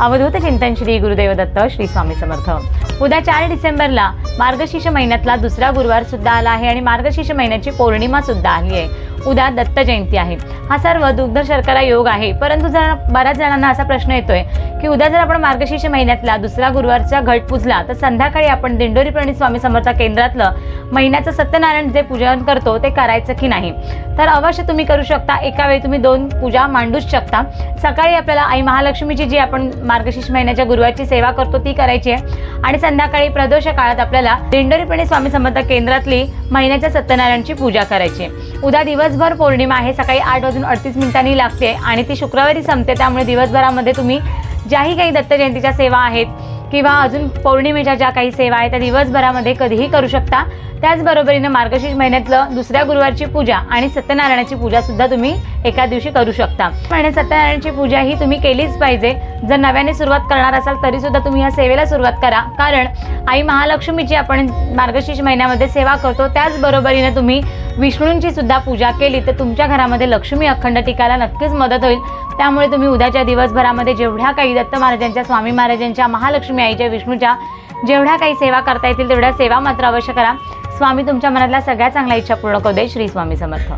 अवधूत चिंतन श्री गुरुदेव दत्त श्री स्वामी समर्थ। उद्या 4 डिसेंबरला मार्गशीर्ष महिन्यातला दुसरा गुरुवार सुद्धा आला आहे आणि मार्गशीर्ष महिन्याची पौर्णिमा सुद्धा आली आहे। उद्या दत्त जयंती आहे। हा सर्व दुग्ध शर्करा योग आहे। परंतु बऱ्याच जणांना असा प्रश्न येतोय की उद्या जर आपण मार्गशीर्ष महिन्यातला दुसरा गुरुवारचा घट पूजला तर संध्याकाळी आपण दिंडोरी प्रणित स्वामी समर्थ केंद्रातलं महिन्याचं सत्यनारायण जे पूजन करतो ते करायचं की नाही। तर अवश्य तुम्ही करू शकता। एका वेळी तुम्ही 2 पूजा मांडूच शकता। सकाळी आपल्याला आई महालक्ष्मीची जी आपण मार्गशीर्ष महिन्याच्या गुरुवारची सेवा करतो ती करायची आहे आणि संध्याकाळी प्रदोष काळात आपल्याला दिंडोरी प्रणित स्वामी समर्थ केंद्रातली महिन्याच्या सत्यनारायणची पूजा करायची आहे। उद्या दिवसभर पौर्णिमा आहे। सकाळी 8:38 लागते आणि ती शुक्रवारी संपते। त्यामुळे दिवसभरामध्ये तुम्ही ज्याही काही दत्त जयंतीच्या सेवा आहेत किंवा अजून पौर्णिमेच्या ज्या काही सेवा आहेत त्या दिवसभरामध्ये कधीही करू शकता। त्याचबरोबरीने मार्गशीर्ष महिन्यातलं दुसऱ्या गुरुवारची पूजा आणि सत्यनारायणाची पूजा सुद्धा तुम्ही एका दिवशी करू शकता। आणि सत्यनारायणाची पूजा ही तुम्ही केलीच पाहिजे। जर नव्याने सुरुवात करणार असाल तरी सुद्धा तुम्ही या सेवेला सुरुवात करा, कारण आई महालक्ष्मीची आपण मार्गशीर्ष महिन्यामध्ये सेवा करतो। त्याचबरोबरीने तुम्ही विष्णूंची सुद्धा पूजा केली तर तुमच्या घरामध्ये लक्ष्मी अखंड टिकायला नक्कीच मदत होईल। त्यामुळे तुम्ही उद्याच्या दिवसभरामध्ये जेवढ्या काही दत्त महाराजांच्या, स्वामी महाराजांच्या, महालक्ष्मी आईच्या, विष्णूच्या जेवढ्या काही सेवा करता येतील तेवढ्या सेवा मात्र अवश्य करा। स्वामी तुमच्या मनातल्या सगळ्या चांगल्या इच्छा पूर्ण करू दे। श्री स्वामी समर्थ।